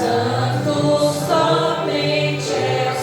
Santo somente é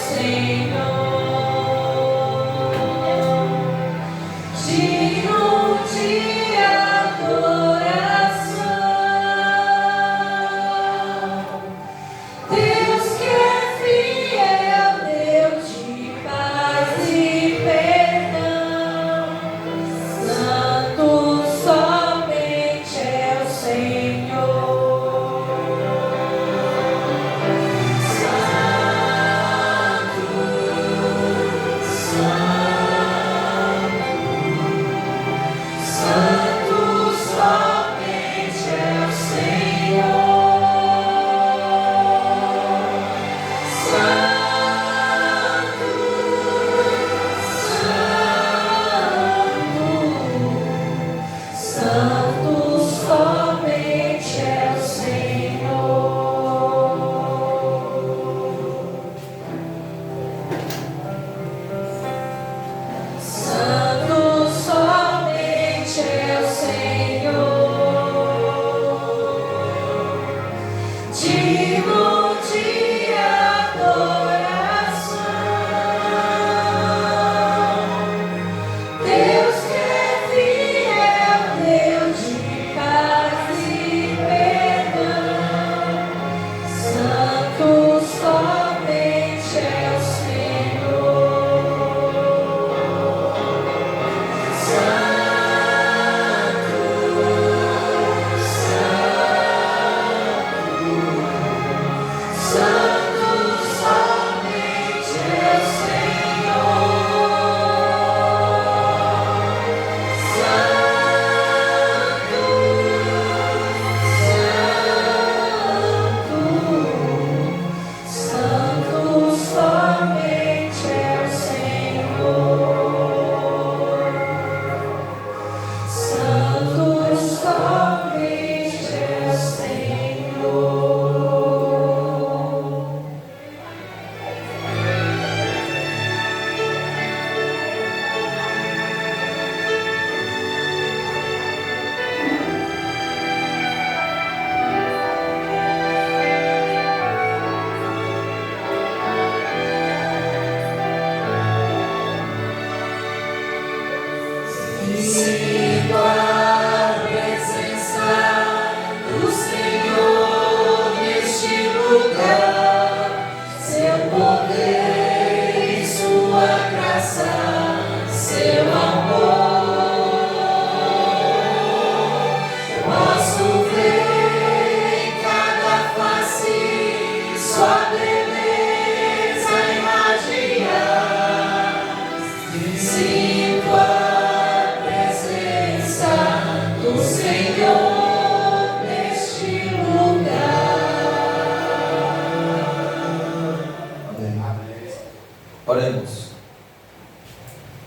Oremos.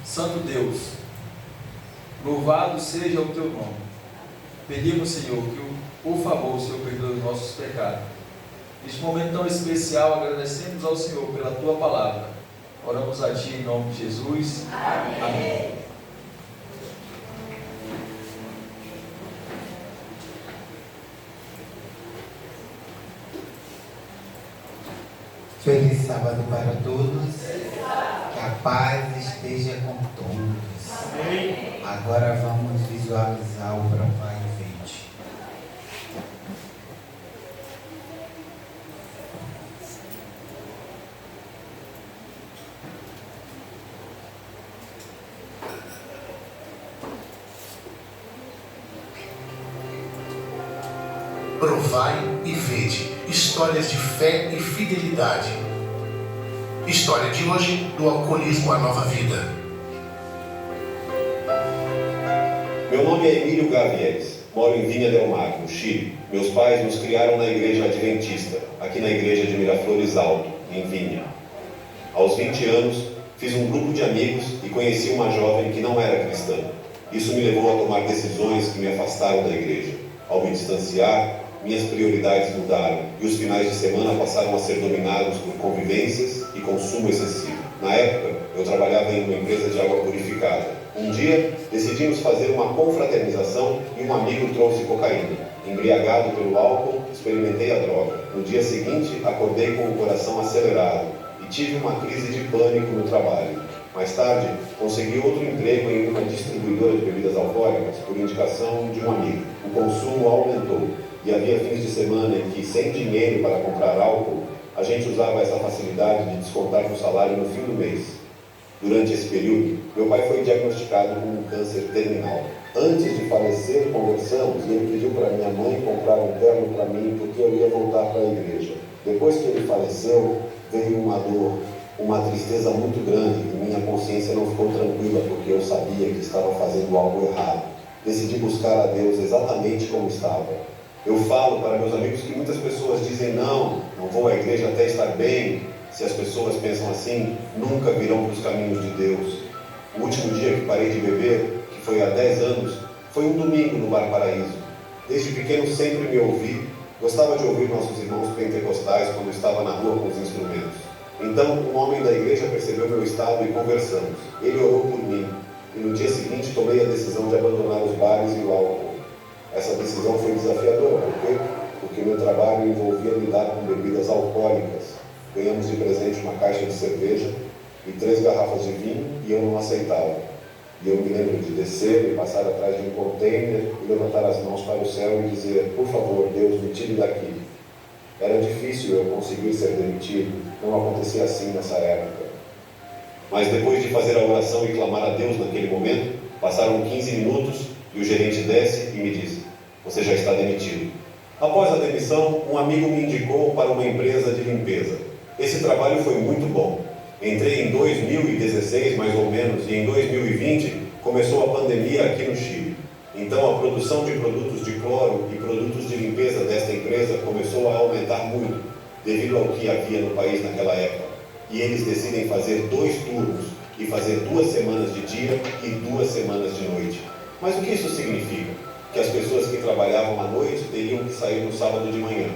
Santo Deus, louvado seja o teu nome. Pedimos, Senhor, que por favor o Senhor perdoe os nossos pecados. Neste momento tão especial, agradecemos ao Senhor pela tua palavra. Oramos a ti em nome de Jesus. Amém. Amém. Feliz sábado para todos. Que a paz esteja com todos. Amém. Agora vamos visualizar o Provai e Vede. Provai e vede, histórias de fé e fidelidade. História de hoje, do alcoolismo à nova vida. Meu nome é Emílio Gavieres, moro em Vinha del Mar, no Chile. Meus pais nos criaram na igreja adventista, aqui na igreja de Miraflores Alto, em Vinha. Aos 20 anos, fiz um grupo de amigos e conheci uma jovem que não era cristã. Isso me levou a tomar decisões que me afastaram da igreja. Ao me distanciar, minhas prioridades mudaram e os finais de semana passaram a ser dominados por convivências e consumo excessivo. Na época, eu trabalhava em uma empresa de água purificada. Um dia, decidimos fazer uma confraternização e um amigo trouxe cocaína. Embriagado pelo álcool, experimentei a droga. No dia seguinte, acordei com o coração acelerado e tive uma crise de pânico no trabalho. Mais tarde, consegui outro emprego em uma distribuidora de bebidas alcoólicas por indicação de um amigo. O consumo aumentou e havia fins de semana em que, sem dinheiro para comprar álcool, a gente usava essa facilidade de descontar no salário no fim do mês. Durante esse período, meu pai foi diagnosticado com um câncer terminal. Antes de falecer, conversamos e ele pediu para minha mãe comprar um terno para mim porque eu ia voltar para a igreja. Depois que ele faleceu, veio uma dor, uma tristeza muito grande e minha consciência não ficou tranquila porque eu sabia que estava fazendo algo errado. Decidi buscar a Deus exatamente como estava. Eu falo para meus amigos que muitas pessoas dizem não vou à igreja até estar bem. Se as pessoas pensam assim, nunca virão para os caminhos de Deus. O último dia que parei de beber, que foi há 10 anos, foi um domingo no Bar Paraíso. Desde pequeno sempre me ouvi, gostava de ouvir nossos irmãos pentecostais quando estava na rua com os instrumentos. Então, um homem da igreja percebeu meu estado e conversamos. Ele orou por mim e no dia seguinte tomei a decisão de abandonar os bares e o álcool. Essa decisão foi desafiadora, por quê? Porque meu trabalho envolvia lidar com bebidas alcoólicas. Ganhamos de presente uma caixa de cerveja e 3 garrafas de vinho e eu não aceitava. E eu me lembro de descer e passar atrás de um container e levantar as mãos para o céu e dizer, por favor, Deus, me tire daqui. Era difícil eu conseguir ser demitido, não acontecia assim nessa época. Mas depois de fazer a oração e clamar a Deus naquele momento, passaram 15 minutos e o gerente desce e me diz, você já está demitido. Após a demissão, um amigo me indicou para uma empresa de limpeza. Esse trabalho foi muito bom. Entrei em 2016, mais ou menos, e em 2020 começou a pandemia aqui no Chile. Então a produção de produtos de cloro e produtos de limpeza desta empresa começou a aumentar muito, devido ao que havia no país naquela época. E eles decidem fazer 2 turnos e fazer 2 semanas de dia e 2 semanas de noite. Mas o que isso significa? Que as pessoas que trabalhavam à noite teriam que sair no sábado de manhã.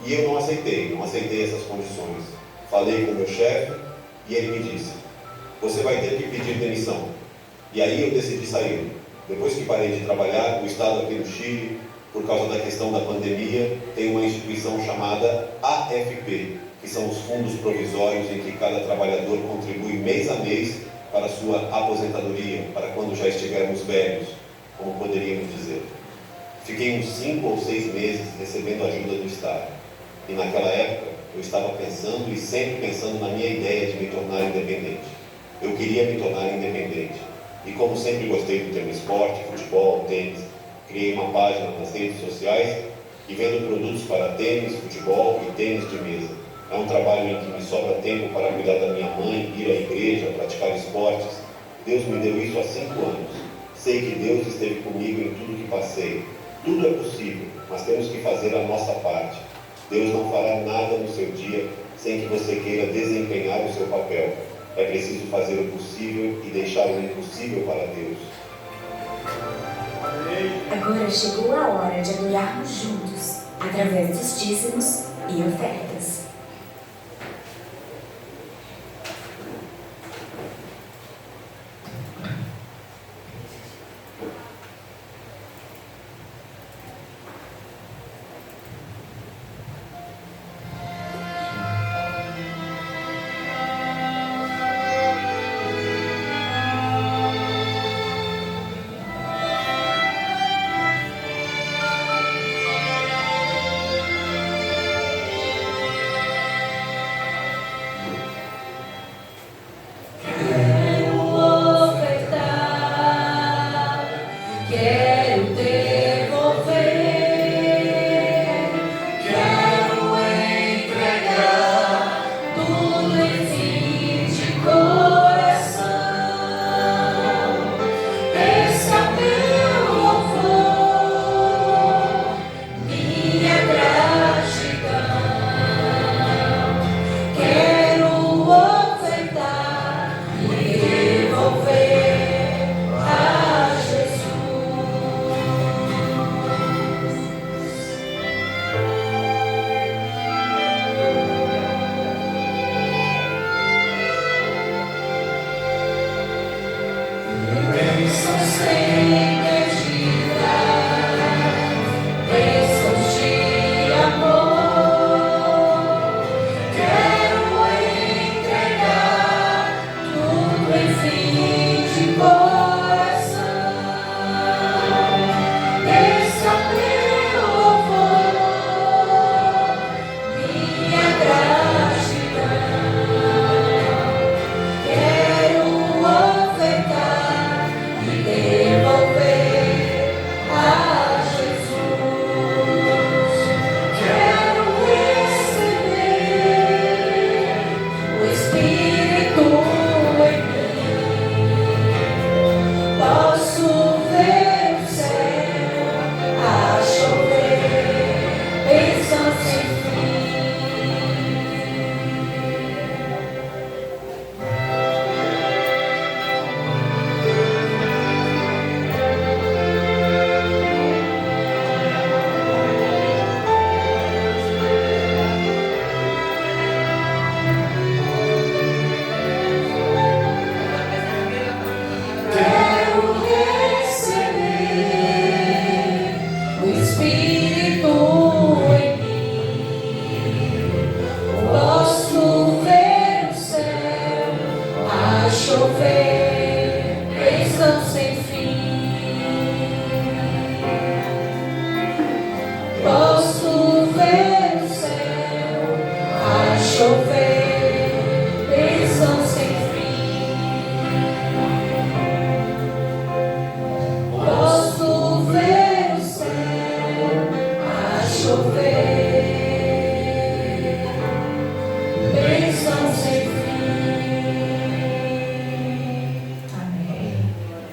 E eu não aceitei essas condições. Falei com o meu chefe e ele me disse, você vai ter que pedir demissão. E aí eu decidi sair. Depois que parei de trabalhar, o Estado aqui no Chile, por causa da questão da pandemia, tem uma instituição chamada AFP, que são os fundos provisórios em que cada trabalhador contribui mês a mês para a sua aposentadoria, para quando já estivermos velhos, como poderíamos dizer. Fiquei uns 5 ou 6 meses recebendo ajuda do Estado. E naquela época, eu estava pensando e sempre pensando na minha ideia de me tornar independente. Eu queria me tornar independente. E como sempre gostei do tema esporte, futebol, tênis, criei uma página nas redes sociais e vendo produtos para tênis, futebol e tênis de mesa. É um trabalho em que me sobra tempo para cuidar da minha mãe, ir à igreja, praticar esportes. Deus me deu isso há 5 anos. Sei que Deus esteve comigo em tudo que passei. Tudo é possível, mas temos que fazer a nossa parte. Deus não fará nada no seu dia sem que você queira desempenhar o seu papel. É preciso fazer o possível e deixar o impossível para Deus. Agora chegou a hora de adorarmos juntos, através dos dízimos e ofertas.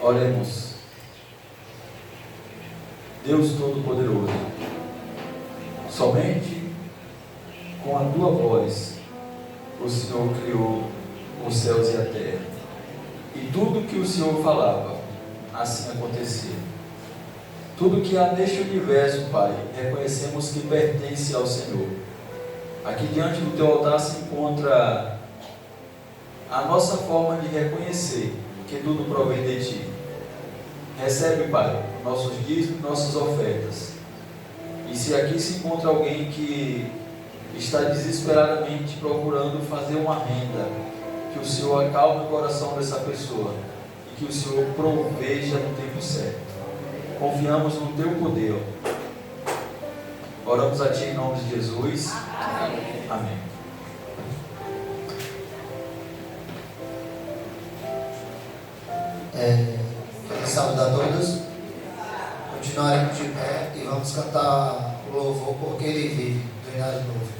Oremos. Deus Todo-Poderoso, somente com a tua voz o Senhor criou os céus e a terra, e tudo que o Senhor falava, assim acontecia. Tudo que há neste universo, Pai, reconhecemos que pertence ao Senhor. Aqui diante do teu altar se encontra a nossa forma de reconhecer que tudo provém de ti. Recebe, Pai, nossos dízimos, nossas ofertas. E se aqui se encontra alguém que está desesperadamente procurando fazer uma renda, que o Senhor acalme o coração dessa pessoa e que o Senhor proveja no tempo certo. Confiamos no teu poder. Oramos a ti em nome de Jesus. Amém. Quero saudar todos, continuaremos de pé e vamos cantar o louvor Porque Ele Vive, do Inário Novo.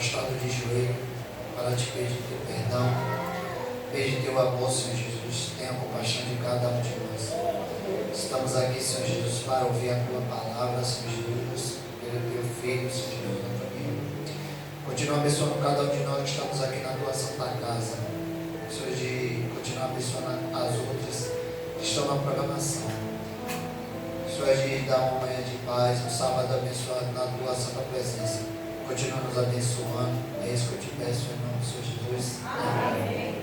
prostrado de joelho, para te pedir teu perdão, pedir teu amor, Senhor Jesus. Tenha compaixão de cada um de nós. Estamos aqui, Senhor Jesus, para ouvir a tua palavra, Senhor Jesus, pelo teu filho, Senhor Jesus, na família. Continua abençoando cada um de nós que estamos aqui na tua santa casa. Senhor, de continuar abençoando as outras que estão na programação. Senhor, de dar uma manhã de paz, um sábado abençoado na tua santa presença. Continua nos abençoando. É isso que eu te peço em nome do Senhor Jesus. Amém.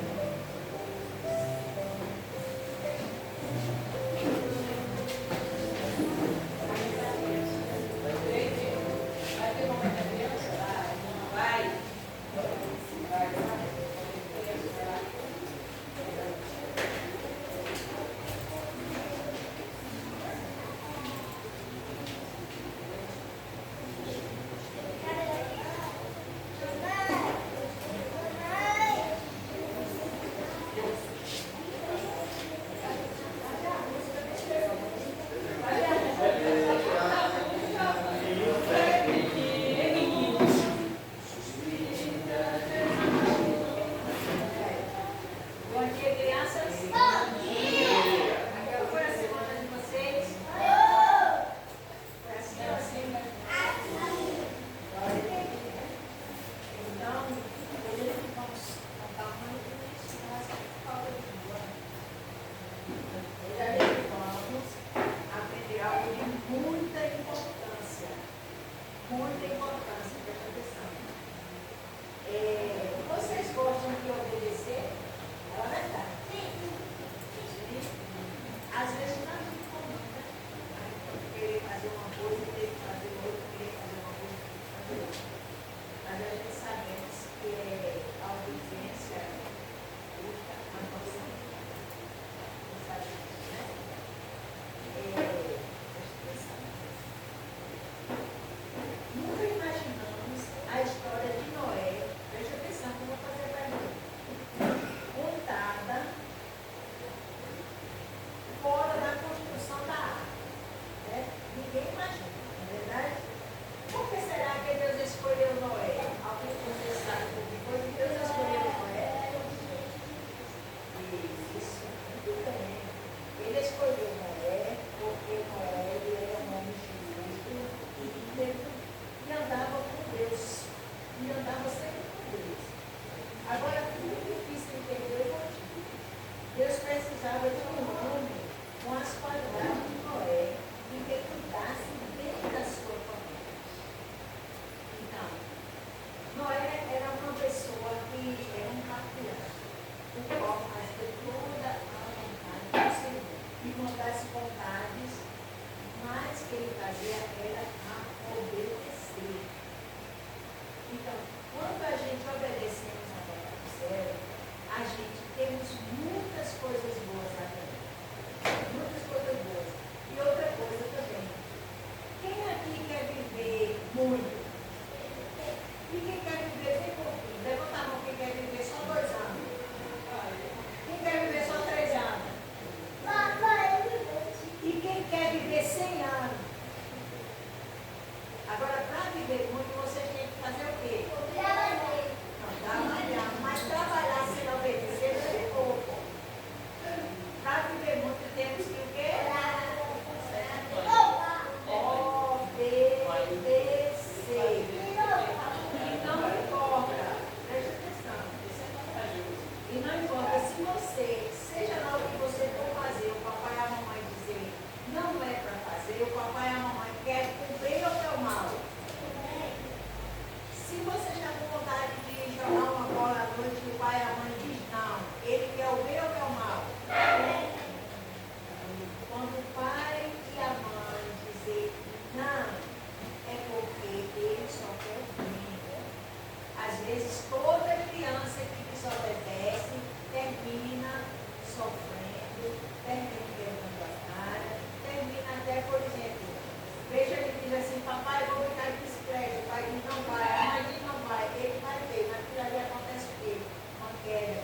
Ele não vai, ele vai ver, mas aquilo ali acontece o quê? Uma queda.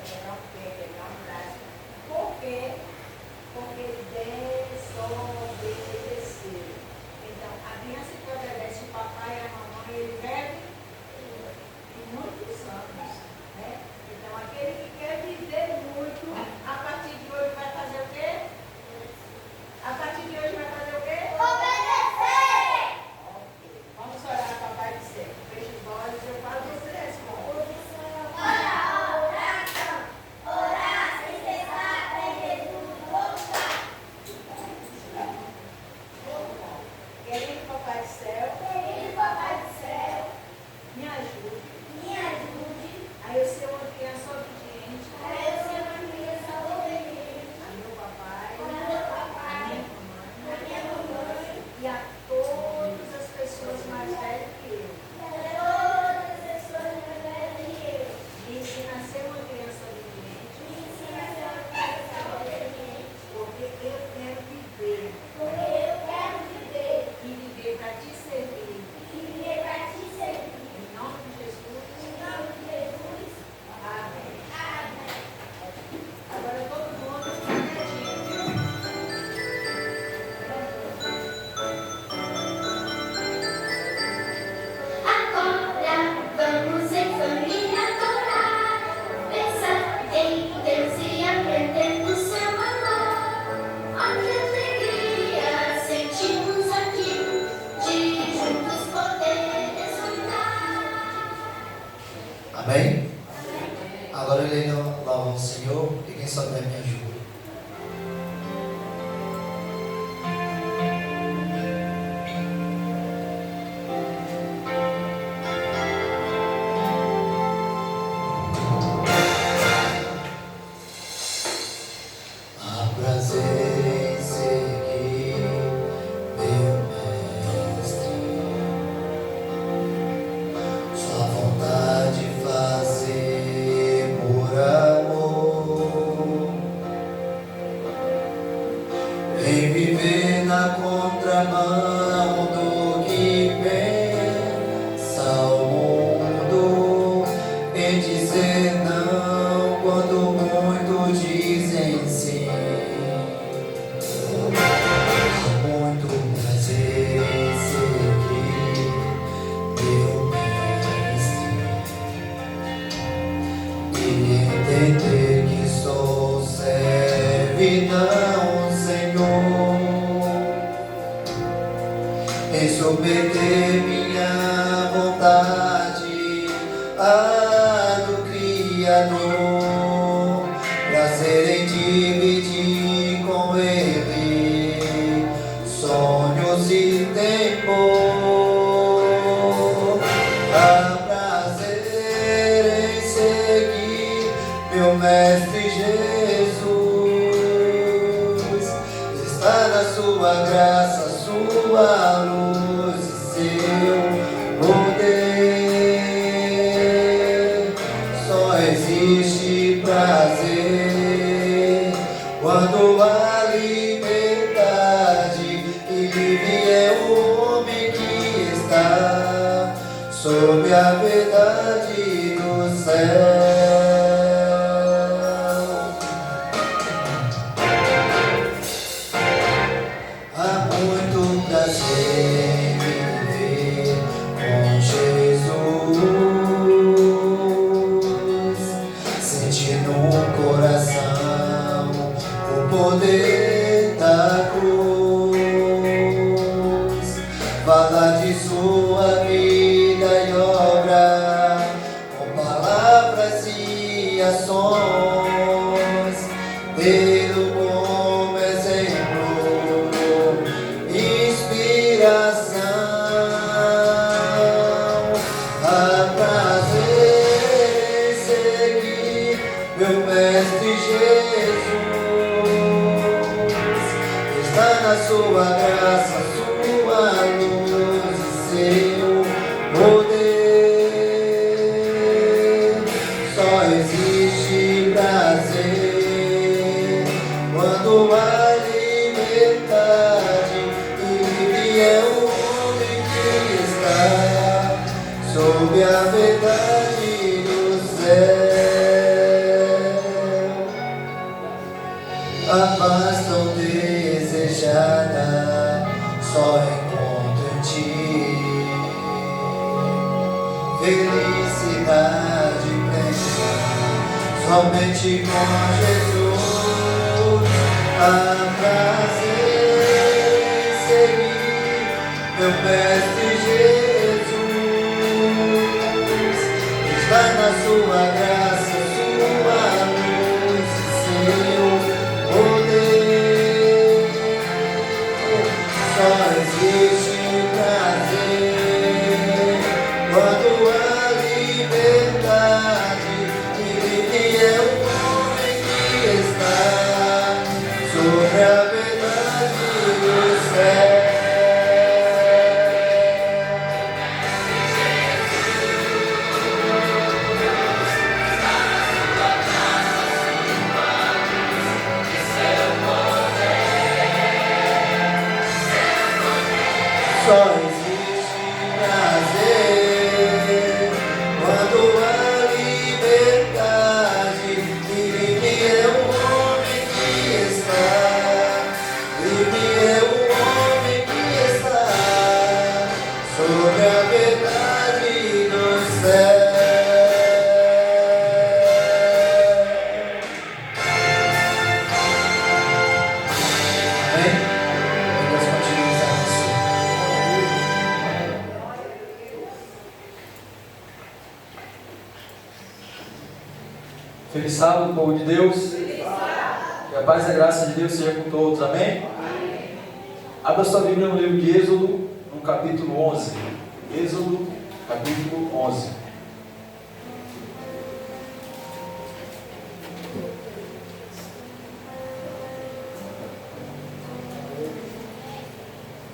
contramão do que pensa o mundo, em dizer não quando muitos dizem sim. Há muito prazer em seguir meu mestre e entender que sou servo e não Senhor, em submeter minha vontade à do Criador, prazer em dividir com Ele sonhos e temor. Há prazer em seguir meu Mestre Jesus, está na sua graça, sua luz e seu poder. Só existe prazer quando há liberdade, e livre é o homem que está sob a verdade do céu. Há muito prazer em viver com Jesus, sentir no coração o poder da cruz, falar de sua vida e obra com palavras e ações, ter-o como exemplo, inspiração. Há prazer em seguir meu Mestre Jesus, está na sua graça, sua luz e seu poder. Só existe prazer quando há liberdade, e livre é o homem que está sob a verdade do céu. A paz tão desejada só encontro em ti, felicidade plena somente com Jesus. Há prazer em seguir meu Mestre Jesus, está na sua graça, sua luz e seu poder. Só existe prazer quando há liberdade, e livre é o homem que está sobre a verdade do céu. Só existe prazer quando há liberdade, e livre é o homem que está, livre é o homem que está sobre a verdade do céu. Amém? Deus continue usando você. Feliz sábado, povo de Deus. Que a paz e a graça de Deus seja com todos. Amém? Abra sua Bíblia no livro de Êxodo, no capítulo 11. Êxodo, capítulo 11.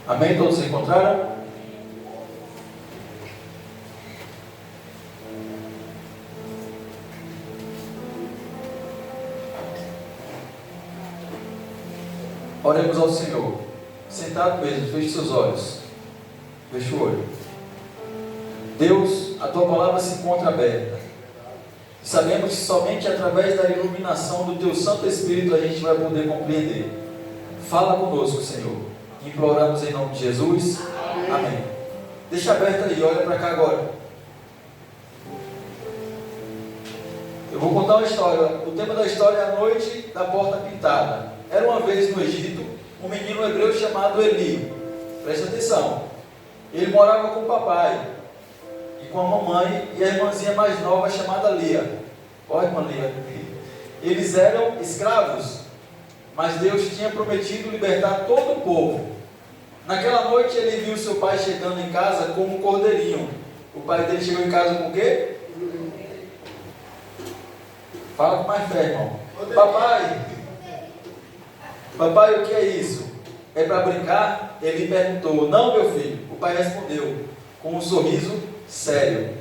Amém? Todos se encontraram? Oremos ao Senhor. sentado mesmo, feche seus olhos. Feche o olho. Deus, a tua palavra se encontra aberta. Sabemos que somente através da iluminação do teu Santo Espírito a gente vai poder compreender. Fala conosco, Senhor. Imploramos em nome de Jesus. Amém. Deixa aberto aí, olha para cá agora. Eu vou contar uma história. O tema da história é a noite da porta pintada. Era uma vez no Egito um menino hebreu chamado Eli. Preste atenção. Ele morava com o papai e com a mamãe e a irmãzinha mais nova chamada Lia. Olha, irmã Lia. Eles eram escravos, mas Deus tinha prometido libertar todo o povo. Naquela noite ele viu seu pai chegando em casa com um cordeirinho. O pai dele chegou em casa com o quê? Fala com mais fé, irmão. Papai, o que é isso? É para brincar? Ele perguntou. Não, meu filho. O pai respondeu com um sorriso sério.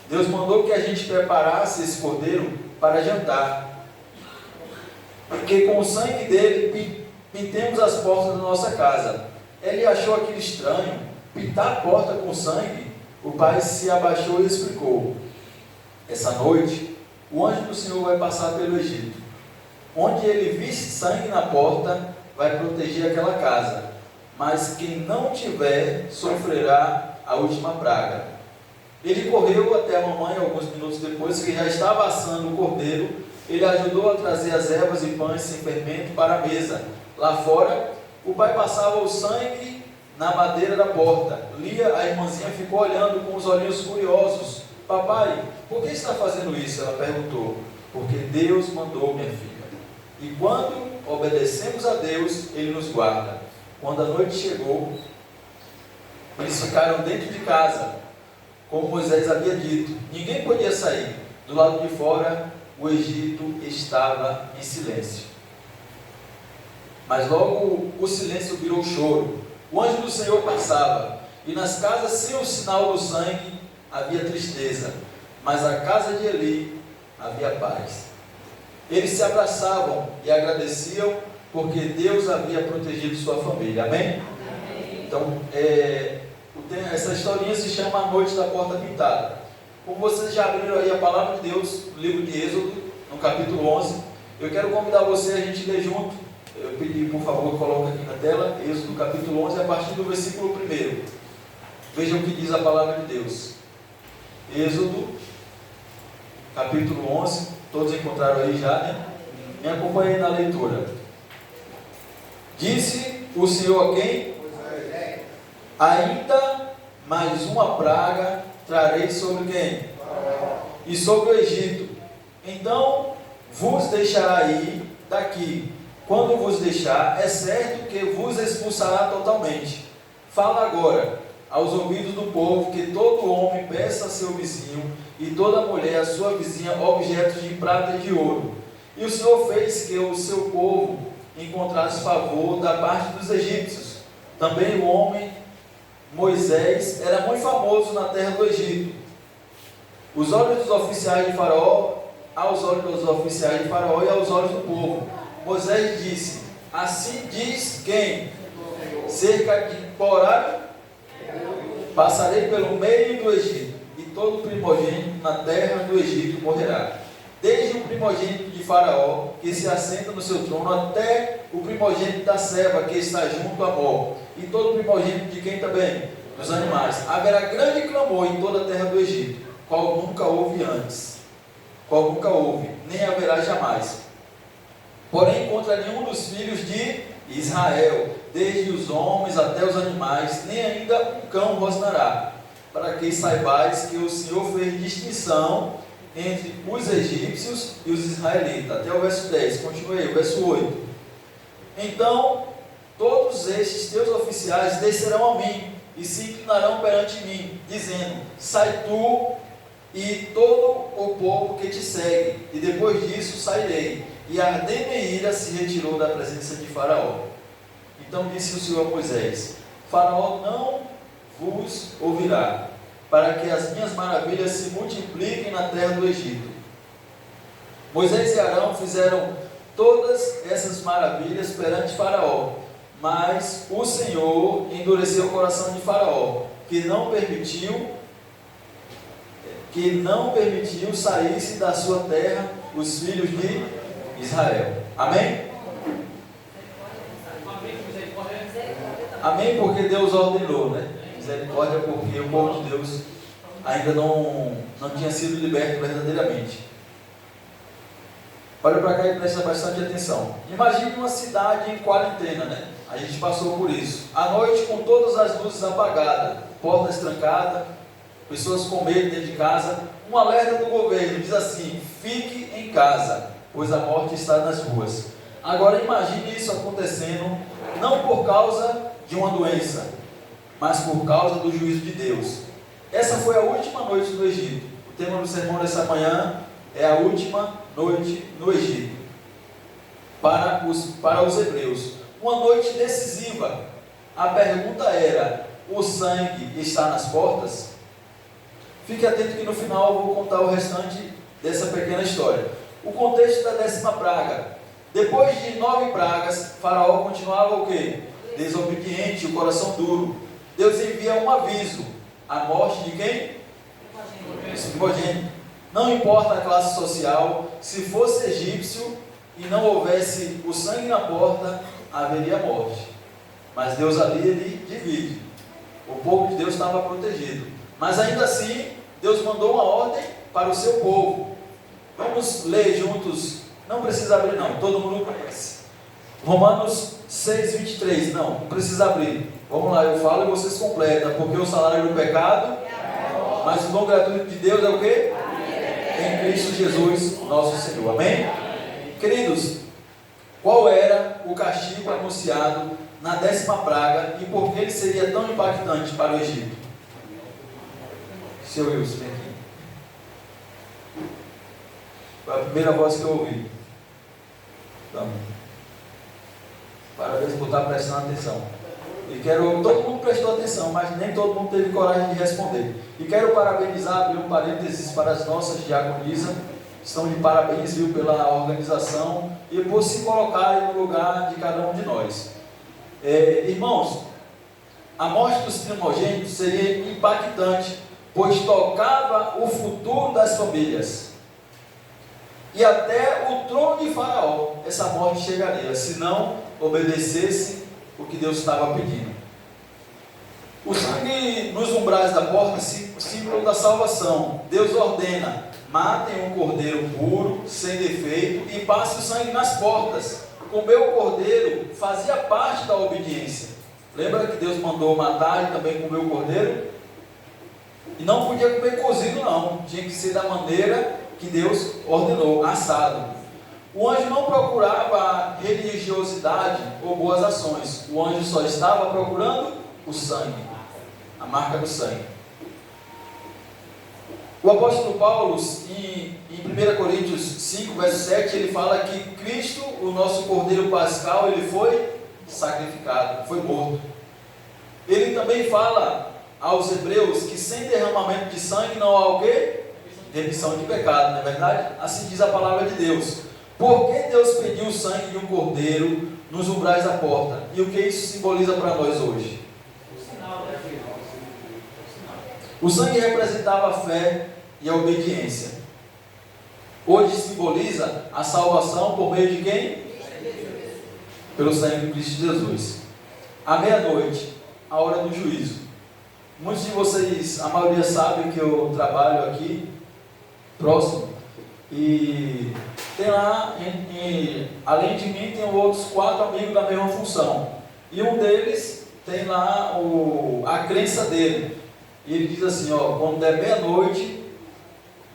Deus mandou que a gente preparasse esse cordeiro para jantar, porque com o sangue dele pintemos as portas da nossa casa. Ele achou aquilo estranho, pintar a porta com sangue. O pai se abaixou e explicou. Essa noite, o anjo do Senhor vai passar pelo Egito. Onde ele visse sangue na porta, vai proteger aquela casa. Mas quem não tiver, sofrerá a última praga. Ele correu até a mamãe alguns minutos depois, que já estava assando o cordeiro. Ele ajudou a trazer as ervas e pães sem fermento para a mesa. Lá fora, o pai passava o sangue na madeira da porta. Lia, a irmãzinha, ficou olhando com os olhinhos curiosos. Papai, por que está fazendo isso? Ela perguntou. Porque Deus mandou, minha filha. E quando obedecemos a Deus, Ele nos guarda. Quando a noite chegou, eles ficaram dentro de casa, como Moisés havia dito. Ninguém podia sair. Do lado de fora, o Egito estava em silêncio. Mas logo o silêncio virou choro. O anjo do Senhor passava, e nas casas sem o sinal do sangue havia tristeza, mas na casa de Eli havia paz. Eles se abraçavam e agradeciam, porque Deus havia protegido sua família. Amém? Amém. Então, essa historinha se chama A Noite da Porta Pintada. Como vocês já abriram aí a palavra de Deus, no livro de Êxodo, no capítulo 11, eu quero convidar você a gente ler junto. Eu pedi, por favor, coloque aqui na tela, Êxodo capítulo 11, a partir do versículo 1. Vejam o que diz a palavra de Deus. Êxodo, capítulo 11, todos encontraram aí já, né? Me acompanhem na leitura. Disse o Senhor a quem? Ainda mais uma praga trarei sobre quem? E sobre o Egito. Então vos deixará ir daqui. Quando vos deixar, é certo que vos expulsará totalmente. Fala agora aos ouvidos do povo que todo homem peça a seu vizinho e toda mulher a sua vizinha objetos de prata e de ouro. E o Senhor fez que o seu povo encontrasse favor da parte dos egípcios. Também o homem Moisés era muito famoso na terra do Egito. Os olhos dos oficiais de Faraó, aos olhos dos oficiais de Faraó e aos olhos do povo. Moisés disse: assim diz quem? Cerca de por passarei pelo meio do Egito, e todo primogênito na terra do Egito morrerá. Desde o primogênito de Faraó, que se assenta no seu trono, até o primogênito da serva, que está junto à mor. E todo primogênito de quem também? Dos animais. Haverá grande clamor em toda a terra do Egito, qual nunca houve antes. Qual nunca houve, nem haverá jamais. Porém, contra nenhum dos filhos de Israel, desde os homens até os animais, nem ainda um cão rosnará, para que saibais que o Senhor fez distinção entre os egípcios e os israelitas. Até o verso 10, continuei, o verso 8. Então, todos estes teus oficiais descerão a mim, e se inclinarão perante mim, dizendo: sai tu e todo o povo que te segue, e depois disso sairei. E ardendo em ira se retirou da presença de Faraó. Então disse o Senhor a Moisés: Faraó não vos ouvirá, para que as minhas maravilhas se multipliquem na terra do Egito. Moisés e Arão fizeram todas essas maravilhas perante Faraó, mas o Senhor endureceu o coração de Faraó, que não permitiu saísse da sua terra os filhos de Israel. Amém? Amém, porque Deus ordenou, né? Misericórdia, porque o povo de Deus ainda não tinha sido liberto verdadeiramente. Olha para cá e presta bastante atenção. Imagine uma cidade em quarentena, né? A gente passou por isso. À noite, com todas as luzes apagadas, portas trancadas, pessoas com medo dentro de casa. Um alerta do governo diz assim: fique em casa, pois a morte está nas ruas. Agora imagine isso acontecendo, não por causa de uma doença, mas por causa do juízo de Deus. Essa foi a última noite no Egito. O tema do sermão dessa manhã é a última noite no Egito. Para os hebreus, uma noite decisiva. A pergunta era: o sangue está nas portas? Fique atento que no final eu vou contar o restante dessa pequena história. O contexto da 10ª praga. Depois de 9 pragas, Faraó continuava o quê? Desobediente, o coração duro. Deus envia um aviso: a morte de quem? Primogênito. Não importa a classe social, se fosse egípcio e não houvesse o sangue na porta, haveria morte. Mas Deus ali, ele divide. O povo de Deus estava protegido. Mas ainda assim, Deus mandou uma ordem para o seu povo. Vamos ler juntos. Não precisa abrir não, todo mundo conhece. Romanos 6:23, não precisa abrir. Vamos lá, eu falo e vocês completam. Porque o salário do pecado, mas o dom gratuito de Deus é o quê? Em Cristo Jesus, nosso Senhor. Amém? Queridos, qual era o castigo anunciado na 10ª praga e por que ele seria tão impactante para o Egito? Seu Wilson, vem aqui. Foi a primeira voz que eu ouvi. Então, parabéns por estar prestando atenção. E todo mundo prestou atenção, mas nem todo mundo teve coragem de responder. E quero parabenizar, abrir um parênteses para as nossas diaconisas. Estão de parabéns, viu, pela organização e por se colocarem no lugar de cada um de nós. Irmãos, a morte dos primogênitos seria impactante, pois tocava o futuro das famílias. E até o trono de Faraó, essa morte chegaria, se não obedecesse o que Deus estava pedindo. O sangue nos umbrais da porta, símbolo da salvação. Deus ordena: matem um cordeiro puro, sem defeito, e passe o sangue nas portas. Comer o cordeiro fazia parte da obediência. Lembra que Deus mandou matar e também comer o cordeiro? E não podia comer cozido não, tinha que ser da maneira que Deus ordenou, assado. O anjo não procurava religiosidade ou boas ações. O anjo só estava procurando o sangue, a marca do sangue. O apóstolo Paulo, em 1 Coríntios 5, verso 7, ele fala que Cristo, o nosso Cordeiro Pascal, ele foi sacrificado, foi morto. Ele também fala aos hebreus que sem derramamento de sangue não há o quê? Remissão de pecado, não é verdade? Assim diz a palavra de Deus. Por que Deus pediu o sangue de um cordeiro nos umbrais da porta? E o que isso simboliza para nós hoje? O sangue representava a fé e a obediência. Hoje simboliza a salvação por meio de quem? Pelo sangue de Cristo Jesus. À meia-noite, a hora do juízo. Muitos de vocês, a maioria sabe que eu trabalho aqui próximo, e tem lá, além de mim, tem outros 4 amigos da mesma função, e um deles tem lá a crença dele, e ele diz assim, quando der meia-noite,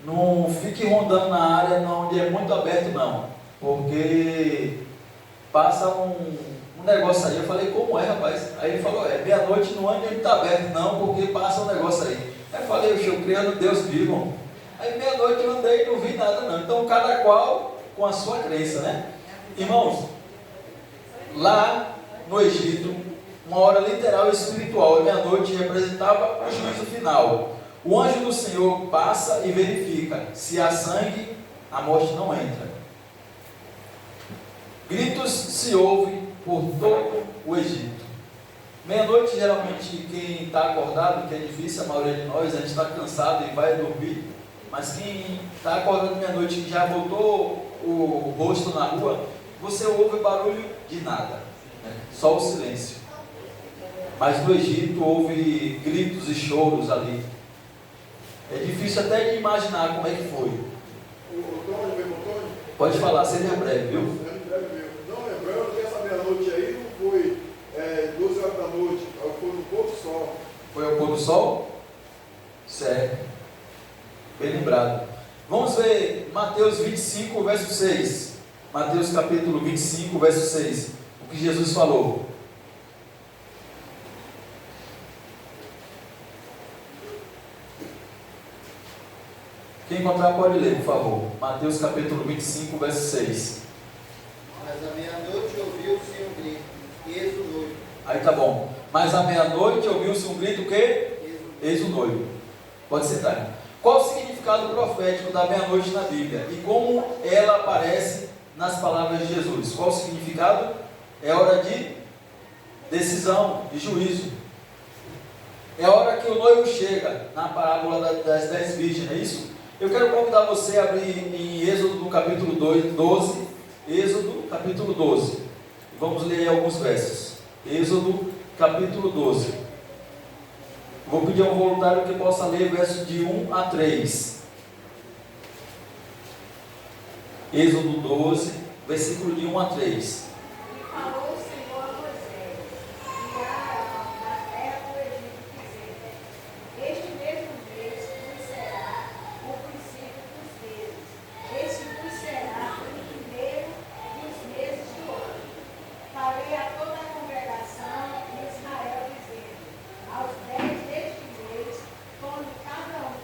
não fique rondando na área onde é muito aberto não, porque passa um negócio aí. Eu falei, como é, rapaz? Aí ele falou, meia-noite não ande onde está aberto não, porque passa um negócio aí. Aí eu falei, eu creio no Deus vivo. Aí meia-noite eu andei e não vi nada não. Então cada qual com a sua crença, né? Irmãos, lá no Egito, uma hora literal e espiritual, a meia-noite representava o juízo final. O anjo do Senhor passa e verifica, se há sangue, a morte não entra. Gritos se ouvem por todo o Egito. Meia-noite, geralmente, quem está acordado, que é difícil, a maioria de nós, a gente está cansado e vai dormir, mas quem está acordado meia-noite, que já botou o rosto na rua, você ouve barulho de nada, né? Só o silêncio. Mas no Egito houve gritos e choros ali. É difícil até de imaginar como é que foi. Pode falar, seja breve, viu? Não, lembrando que essa meia-noite aí não foi 12 horas da noite, foi no pôr do sol. Foi ao pôr do sol? Certo. Bem lembrado. Vamos ver Mateus 25, verso 6. Mateus capítulo 25, verso 6. O que Jesus falou. Quem encontrar pode ler, por favor. Mateus capítulo 25, verso 6. Mas à meia-noite ouviu-se um grito, eis o noivo. Aí tá bom. Mas à meia-noite ouviu-se um grito, o quê? Eis o noivo. Pode sentar. Qual o significado profético da meia-noite na Bíblia? E como ela aparece nas palavras de Jesus? Qual o significado? É hora de decisão, de juízo. É hora que o noivo chega, na parábola das 10 virgens, não é isso? Eu quero convidar você a abrir em Êxodo no capítulo 12. Êxodo capítulo 12. Vamos ler alguns versos. Êxodo capítulo 12. Vou pedir a um voluntário que possa ler versos de 1 a 3. Êxodo 12, versículo de 1 a 3. Falou o Senhor a Moisés, e a Arão na terra do Egito, dizendo: este mesmo mês vos será o princípio dos meses. Este vos será o primeiro dos meses do ano. Falei a toda a congregação de Israel, dizendo: aos 10 deste mês, tome cada um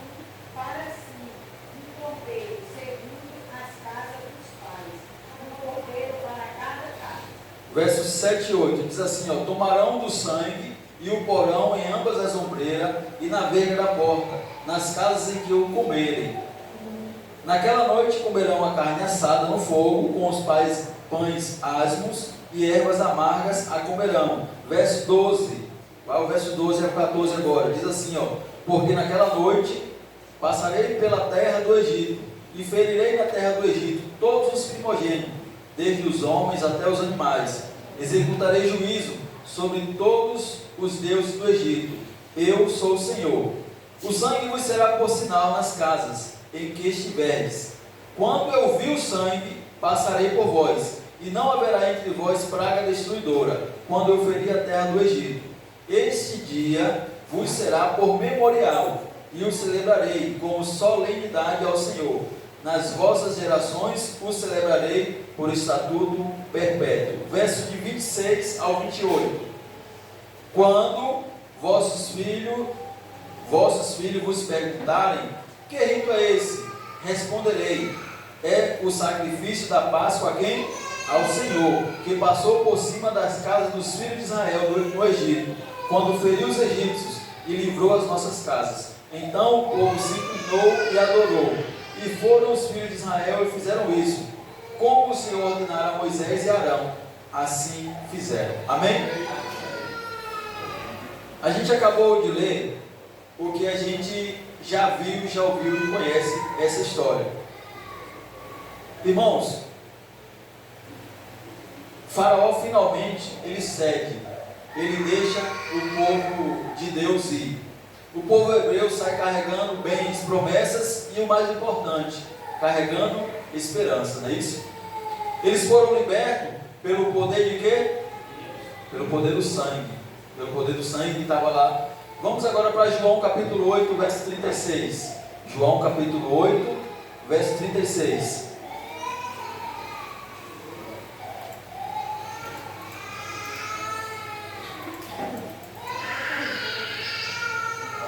para si um cordeiro, segundo as casas dos pais, um cordeiro para cada casa. Versos 7 e 8, diz assim, ó: tomarão do sangue e o porão em ambas as ombreiras e na verga da porta, nas casas em que o comerem. Naquela noite comerão a carne assada no fogo, com os pães asmos e ervas amargas a comerão. Verso 12, vai o verso 12 a 14 agora, diz assim, ó: porque naquela noite passarei pela terra do Egito, e ferirei na terra do Egito todos os primogênitos, desde os homens até os animais. Executarei juízo sobre todos os deuses do Egito. Eu sou o Senhor. O sangue vos será por sinal nas casas em que estiverdes. Quando eu vi o sangue, passarei por vós, e não haverá entre vós praga destruidora, quando eu ferir a terra do Egito. Este dia vos será por memorial, e o celebrarei como solenidade ao Senhor. Nas vossas gerações o celebrarei por estatuto perpétuo. Verso de 26 ao 28. Quando vossos filhos vos perguntarem: que rito é esse? Responderei: é o sacrifício da Páscoa a quem? Ao Senhor, que passou por cima das casas dos filhos de Israel no Egito, quando feriu os egípcios e livrou as nossas casas. Então o povo se inclinou e adorou. E foram os filhos de Israel e fizeram isso, como o Senhor ordenara a Moisés e Arão, assim fizeram. Amém? A gente acabou de ler o que a gente já viu, já ouviu e conhece essa história. Irmãos, Faraó finalmente ele cede, ele deixa o povo de Deus ir. O povo hebreu sai carregando bens, promessas e o mais importante, carregando esperança, não é isso? Eles foram libertos pelo poder de quê? Pelo poder do sangue. Pelo poder do sangue que estava lá. Vamos agora para João capítulo 8, verso 36. João capítulo 8, verso 36.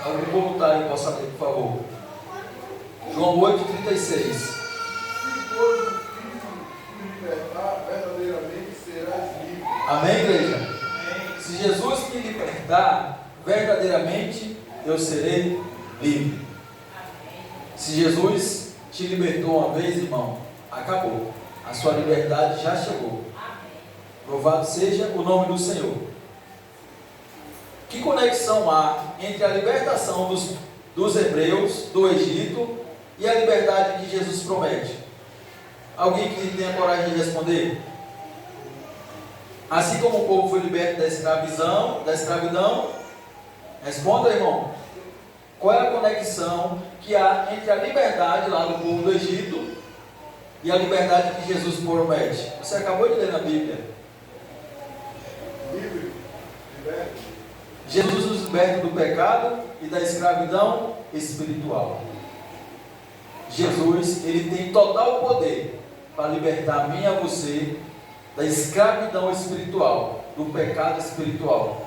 Algum voluntário possa ler, por favor. João 8, 36. Se for o Filho libertar, verdadeiramente serás livre. Amém, igreja? Se Jesus me libertar, verdadeiramente eu serei livre. Se Jesus te libertou uma vez, irmão, acabou. A sua liberdade já chegou. Louvado seja o nome do Senhor. Que conexão há entre a libertação dos hebreus do Egito e a liberdade que Jesus promete? Alguém que tenha coragem de responder? Assim como o povo foi liberto da escravidão, responda, irmão. Qual é a conexão que há entre a liberdade lá do povo do Egito e a liberdade que Jesus promete? Você acabou de ler na Bíblia. Livre, liberto. Jesus nos liberta do pecado e da escravidão espiritual. Jesus, ele tem total poder para libertar a mim e a você da escravidão espiritual, do pecado espiritual.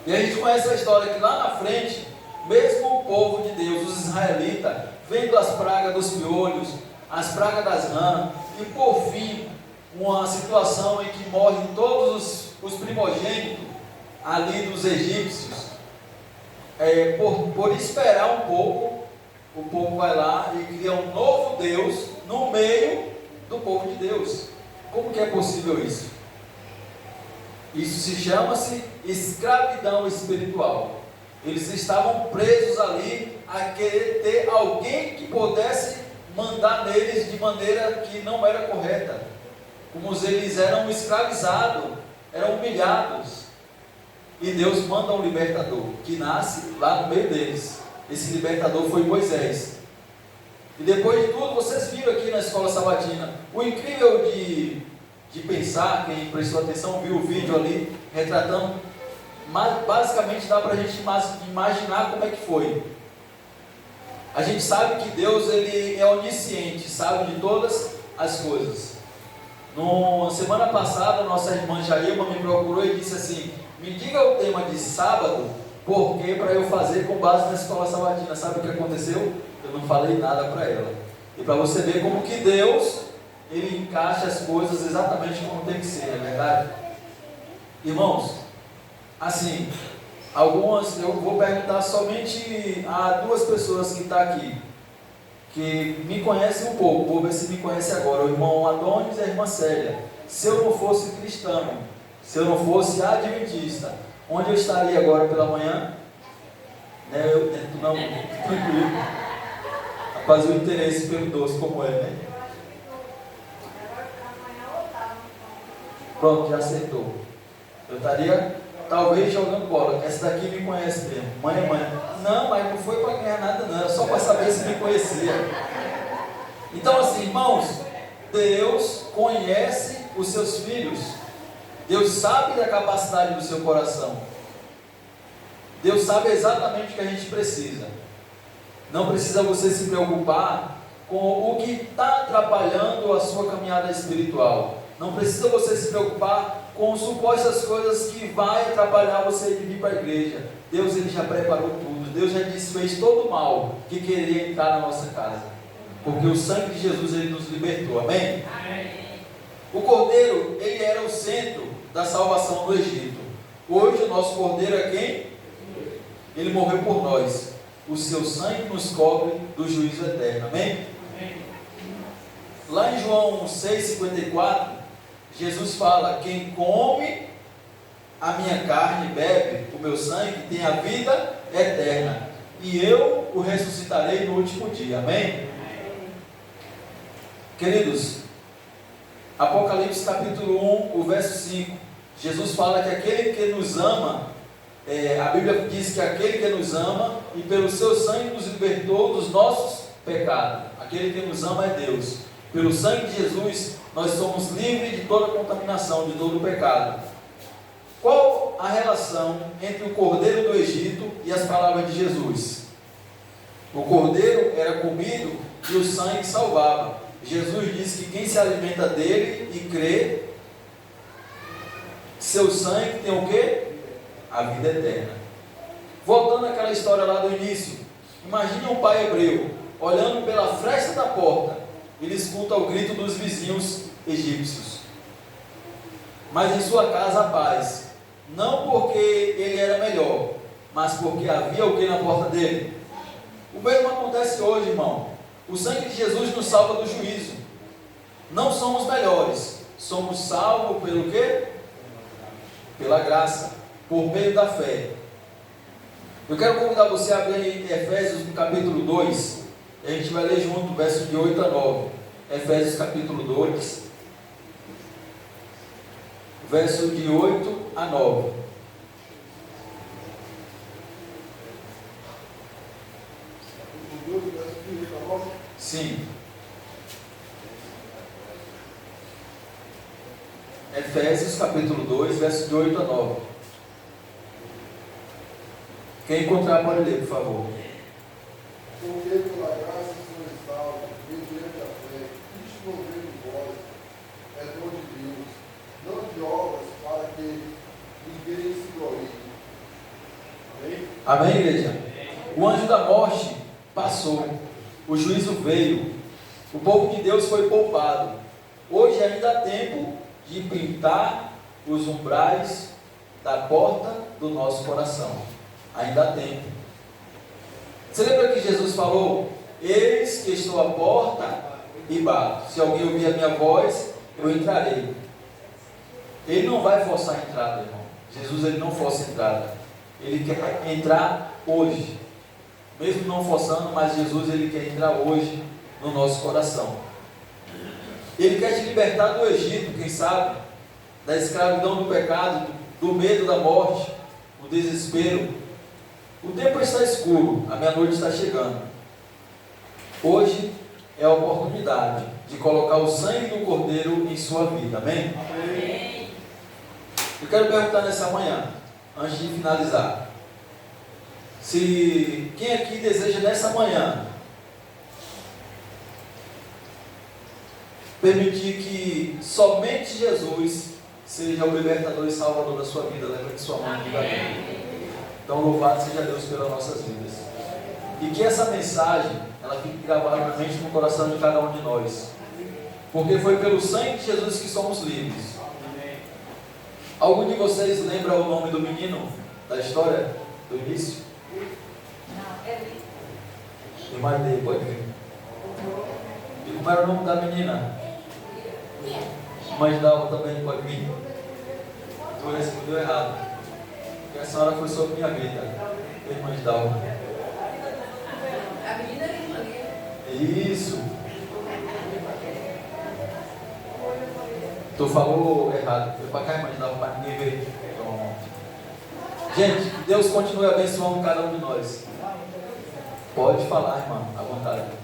E a gente conhece a história que lá na frente, mesmo o povo de Deus, os israelitas, vendo as pragas dos piolhos, as pragas das rãs, e por fim, uma situação em que morrem todos os primogênitos ali dos egípcios, por esperar um pouco, o povo vai lá e cria um novo Deus no meio do povo de Deus. Como que é possível isso? Isso se chama-se escravidão espiritual. Eles estavam presos ali a querer ter alguém que pudesse mandar neles de maneira que não era correta. Como eles eram escravizados, eram humilhados. E Deus manda um libertador, que nasce lá no meio deles. Esse libertador foi Moisés. E depois de tudo, vocês viram aqui na escola sabatina, o incrível de pensar, quem prestou atenção viu o vídeo ali, retratando, mas basicamente dá para a gente imaginar como é que foi. A gente sabe que Deus, ele é onisciente, sabe de todas as coisas. Na semana passada, nossa irmã Jailma me procurou e disse assim: me diga o tema de sábado, porque para eu fazer com base na escola sabatina. Sabe o que aconteceu? Eu não falei nada para ela. E para você ver como que Deus, ele encaixa as coisas exatamente como tem que ser, não é verdade? Irmãos, assim, eu vou perguntar somente a duas pessoas que estão aqui, que me conhecem um pouco, vou ver se me conhecem agora, o irmão Adonis e a irmã Célia. Se eu não fosse cristão, se eu não fosse adventista, onde eu estaria agora pela manhã? Eu tento não, tranquilo. Fazer o interesse pelo doce como é, né? Pronto, já acertou. Eu estaria talvez jogando bola. Essa daqui me conhece mesmo. Mãe é mãe. Não, mas não foi para ganhar nada não, era só para saber se me conhecia. Então assim, irmãos, Deus conhece os seus filhos. Deus sabe da capacidade do seu coração. Deus sabe exatamente o que a gente precisa. Não precisa você se preocupar com o que está atrapalhando a sua caminhada espiritual. Não precisa você se preocupar com supostas coisas que vai atrapalhar você de vir para a igreja. Deus, ele já preparou tudo. Deus já desfez todo o mal que queria entrar na nossa casa. Porque o sangue de Jesus, ele nos libertou. Amém? Amém. O Cordeiro, ele era o centro da salvação do Egito. Hoje o nosso Cordeiro é quem? Ele morreu por nós. O seu sangue nos cobre do juízo eterno. Amém? Amém. Lá em João 6,54, Jesus fala: quem come a minha carne e bebe o meu sangue tem a vida eterna, e eu o ressuscitarei no último dia. Amém? Queridos, Apocalipse capítulo 1, o verso 5, Jesus fala que aquele que nos ama, a Bíblia diz que aquele que nos ama e pelo seu sangue nos libertou dos nossos pecados. Aquele que nos ama é Deus. Pelo sangue de Jesus nós somos livres de toda contaminação, de todo o pecado. Qual a relação entre o cordeiro do Egito e as palavras de Jesus? O cordeiro era comido e o sangue salvava. Jesus disse que quem se alimenta dele e crê, seu sangue tem o quê? A vida eterna. Voltando àquela história lá do início, imagine um pai hebreu olhando pela fresta da porta, ele escuta o grito dos vizinhos egípcios, mas em sua casa a paz, não porque ele era melhor, mas porque havia o que na porta dele. O mesmo acontece hoje, irmão. O sangue de Jesus nos salva do juízo. Não somos melhores, somos salvos pelo quê? Pela graça, por meio da fé. Eu quero convidar você a abrir Efésios no capítulo 2. A gente vai ler junto, verso de 8 a 9. Efésios capítulo 2, verso de 8 a 9. Sim. Efésios capítulo 2, verso de 8 a 9. Quem encontrar pode ler, por favor. Porque pela graça sois salvos, mediante a fé, isto não vem de vós, é dom de Deus, não de obras, para que ninguém se glorie. Amém? Amém, igreja? O anjo da morte passou, o juízo veio, o povo de Deus foi poupado. Hoje ainda há tempo de pintar os umbrais da porta do nosso coração. Ainda há tempo. Você lembra que Jesus falou: eis que estou à porta e bato. Se alguém ouvir a minha voz, eu entrarei. Ele não vai forçar a entrada, irmão. Jesus, ele não força a entrada. Ele quer entrar hoje. Mesmo não forçando, mas Jesus, ele quer entrar hoje no nosso coração. Ele quer te libertar do Egito, quem sabe, da escravidão do pecado, do medo da morte, do desespero. O tempo está escuro, a meia-noite está chegando. Hoje é a oportunidade de colocar o sangue do Cordeiro em sua vida, amém? Amém. Eu quero perguntar nessa manhã, antes de finalizar, se quem aqui deseja nessa manhã permitir que somente Jesus seja o libertador e salvador da sua vida, lembra que sua mão diga amém. Então louvado seja Deus pelas nossas vidas. E que essa mensagem, ela fique gravada na mente e no coração de cada um de nós. Porque foi pelo sangue de Jesus que somos livres. Algum de vocês lembra o nome do menino da história do início? Não, é Eli. Imaginei, pode vir. E como era o nome da menina? Mãe Dalva também pode vir. Tu respondeu errado. Porque a senhora foi sobre minha vida. Irmã Dalva. A menina é Maria. Isso. Tu falou errado. Foi para cá, irmã Dalva, para ninguém ver. Então, gente, que Deus continue abençoando cada um de nós. Pode falar, irmã, à vontade.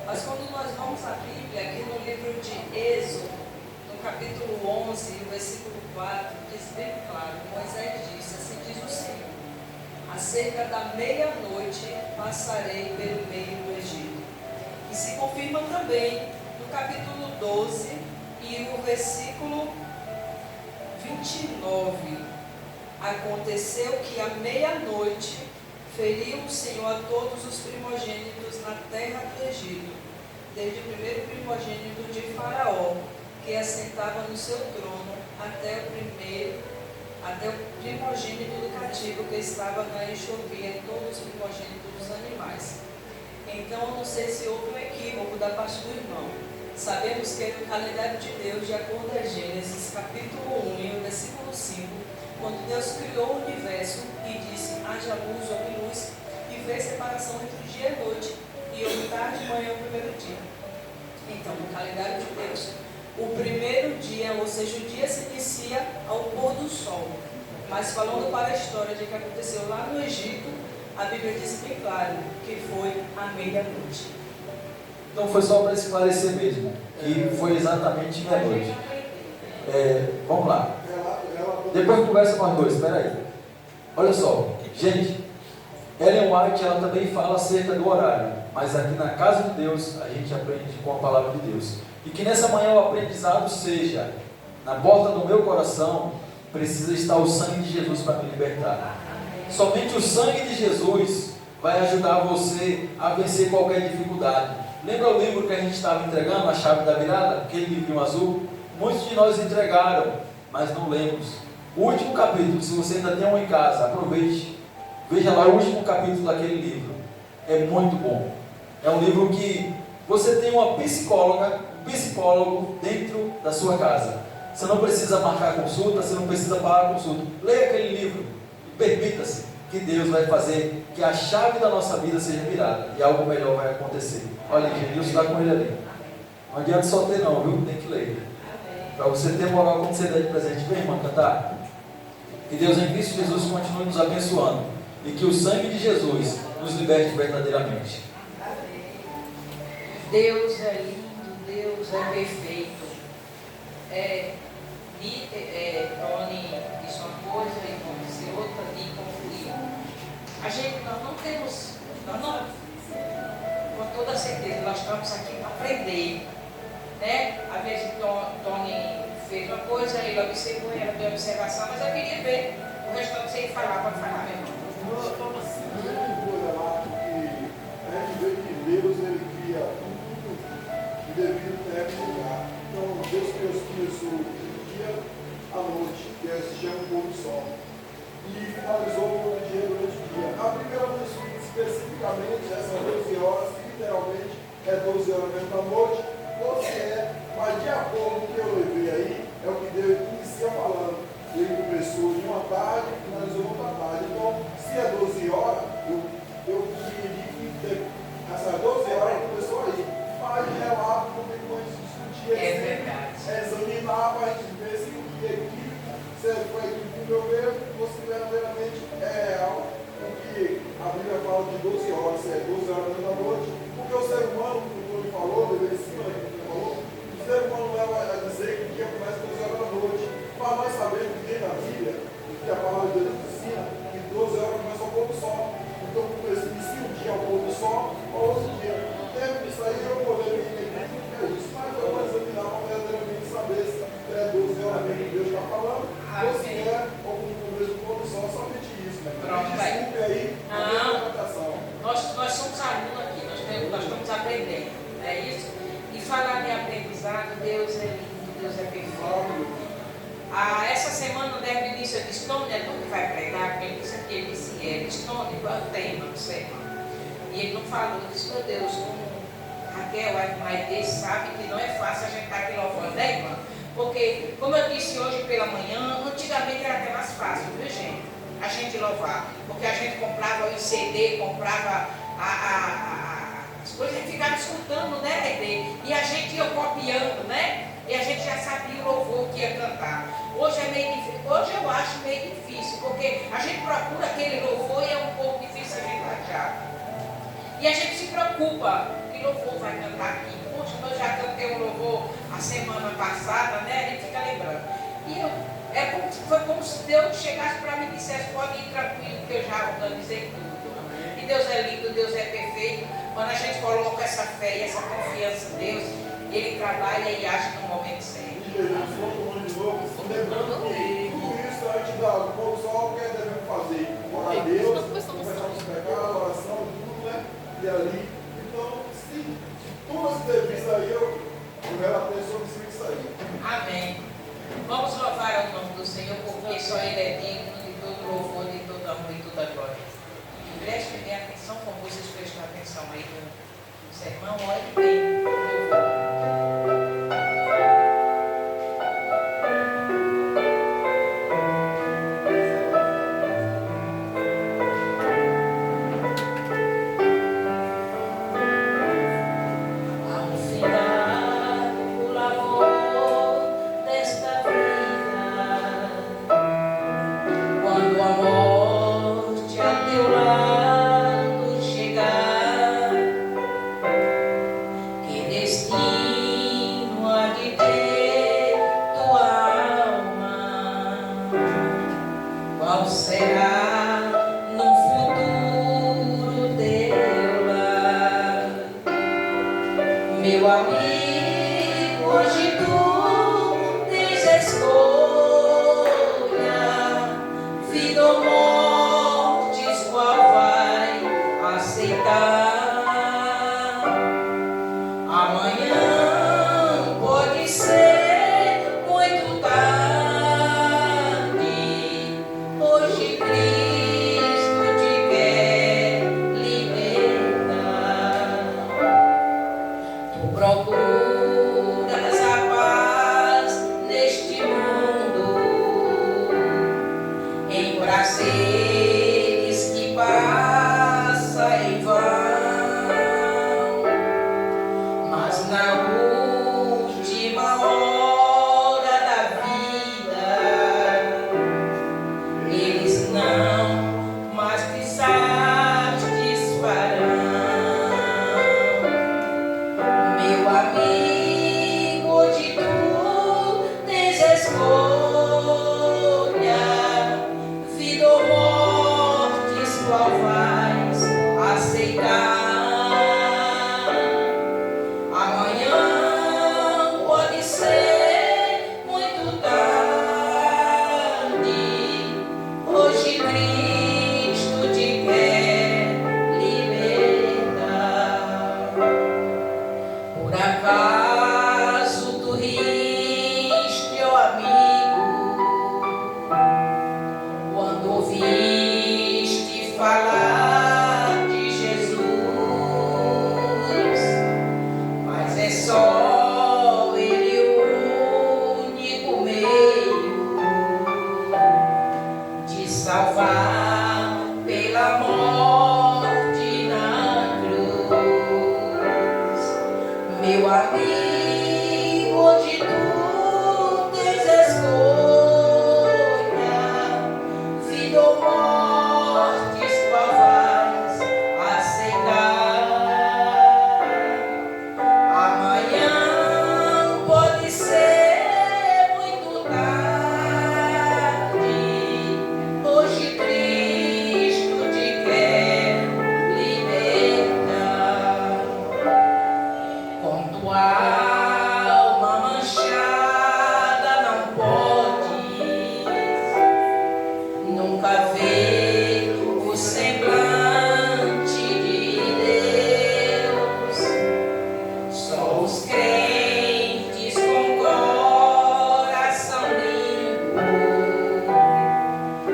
Mas quando nós vamos à Bíblia, aqui no livro de Êxodo, no capítulo 11, versículo 4, diz bem claro: Moisés disse, assim diz o Senhor, acerca da meia-noite passarei pelo meio do Egito. E se confirma também no capítulo 12 e o versículo 29. Aconteceu que à meia-noite feriu o Senhor a todos os primogênitos na terra do Egito, desde o primeiro primogênito de Faraó, que assentava no seu trono, até o primogênito do cativo que estava na enxovia, e todos os primogênitos dos animais. Então, eu não sei se houve um equívoco da parte do irmão. Sabemos que no calendário de Deus, de acordo a Gênesis, capítulo 1, e o versículo 5, quando Deus criou o universo e disse, haja luz, houve luz, e fez separação entre o dia e a noite, e houve tarde e manhã o primeiro dia. Então, no calendário de Deus, o primeiro dia, ou seja, o dia se inicia ao pôr do sol. Mas falando para a história de que aconteceu lá no Egito, a Bíblia diz bem claro que foi à meia-noite. Então foi só para esclarecer mesmo, que foi exatamente meia-noite. Vamos lá. Depois conversa com as duas, espera aí. Olha só, gente, Ellen White, ela também fala acerca do horário, mas aqui na casa de Deus a gente aprende com a palavra de Deus. E que nessa manhã o aprendizado seja, na porta do meu coração precisa estar o sangue de Jesus para me libertar. Somente o sangue de Jesus vai ajudar você a vencer qualquer dificuldade. Lembra o livro que a gente estava entregando, A Chave da Virada? Aquele livrinho azul? Muitos de nós entregaram, mas não lemos. O último capítulo, se você ainda tem um em casa, aproveite, veja lá o último capítulo daquele livro. É muito bom. É um livro que você tem uma psicólogo dentro da sua casa. Você não precisa marcar consulta, você não precisa pagar a consulta. Leia aquele livro e permita-se que Deus vai fazer que a chave da nossa vida seja virada e algo melhor vai acontecer. Olha, Deus está com ele ali. Não adianta só ter não, viu? Tem que ler. Para você ter moral quando você der de presente. Vem, irmã, cantar. Que Deus em Cristo Jesus continue nos abençoando e que o sangue de Jesus nos liberte verdadeiramente. Deus é lindo, Deus é perfeito. Tony disse uma coisa e disse outra, e concluiu. Nós não, com toda certeza, nós estamos aqui para aprender. Né? Às vezes Tony fez uma coisa, ele observou, ela deu observação, mas eu queria ver o restante sem falar, pode falar, meu irmão. Coisa lá que a gente vê que Deus ele cria tudo e devido tempo e lugar. Então Deus começou o dia à noite, que se chama o pôr do sol, e finalizou o dia durante o dia. A primeira vez especificamente, essas 12 horas, literalmente é 12 horas mesmo da noite, 12 mas de acordo com o que eu levei aí, é o que Deus inicia falando. Ele começou de uma tarde e finalizou outra tarde. Então, se é 12 horas, eu entendi que essas 12 horas começou aí. Mas de relato, não tem como a gente discutir examinar para a gente ver se o que aqui, se foi aquilo que eu vejo, ou se verdadeiramente é real o que a Bíblia fala de 12 horas, se é 12 horas da noite. Porque o ser humano, como ele falou, ele ensina, o ser humano leva a dizer que o dia começa 12 horas da noite. Mas nós sabemos que tem na Bíblia, que a palavra de Deus ensina, que 12 horas começa ao pôr do sol. Então, inicia um dia ao pôr do sol, ou outro dia. Dentro disso aí, eu poderia entender o que é isso, mas eu vou examinar para verdadeiramente saber se é 12 horas mesmo que Deus está falando, ou se é algum começo do pôr do sol, somente isso. Desculpe aí a minha interpretação. Nós somos alunos aqui, nós estamos aprendendo, não é isso? E falar em aprendizado, Deus é lindo, Deus é perfeito. Essa semana, no início, eu disse, Tony, tu que vai pregar, porque ele disse, Tony, qual é o tema do sermão? E ele não falou, eu disse, meu Deus, como Raquel, a mãe dele, sabe que não é fácil a gente estar aqui louvando, né, irmã? Porque, como eu disse hoje pela manhã, antigamente era até mais fácil, viu, gente? A gente louvar, porque a gente comprava o CD, comprava as coisas e ficava escutando, né, e a gente ia copiando, né? E a gente já sabia o louvor que ia cantar. Hoje é meio difícil, hoje eu acho meio difícil, porque a gente procura aquele louvor e é um pouco difícil a gente achar. E a gente se preocupa, que louvor vai cantar aqui? Poxa, eu já cantei um louvor a semana passada, né? A gente fica lembrando. E foi como se Deus chegasse para mim e dissesse, pode ir tranquilo, que eu já organizei tudo. E Deus é lindo, Deus é perfeito. Quando a gente coloca essa fé e essa confiança em Deus, Ele trabalha e age no momento certo. Lembrando que tudo isso a gente dá do pôr do sol, o que devemos fazer? Orar a Deus, começar a nos pecar, a oração, tudo, né? E ali, então, se tudo esse serviço aí, eu relatei sobre isso aí. Amém. Vamos louvar o nome do Senhor, porque só Ele é digno de todo louvor, de todo amor e toda glória. E prestem bem atenção, como vocês prestam atenção aí no sermão, olhe bem o louvor. Amanhã pode ser muito tarde. amigo, de tu tens escolha, vida ou mortes, qual vais aceitar? Amanhã pode ser muito tarde, hoje Cristo te quer libertar. Por acaso tu riste, ó amigo, quando ouviste falar de Jesus? Mas é só Ele o único meio de salvar pela morte na cruz. Meu amigo, de tu tens escolha, vida ou mortes, qual vais aceitar? Amanhã pode ser muito tarde, hoje Cristo te quer libertar. Com tua alma manchada não podes nunca ver o semblante de Deus. Só os crentes com coração limpo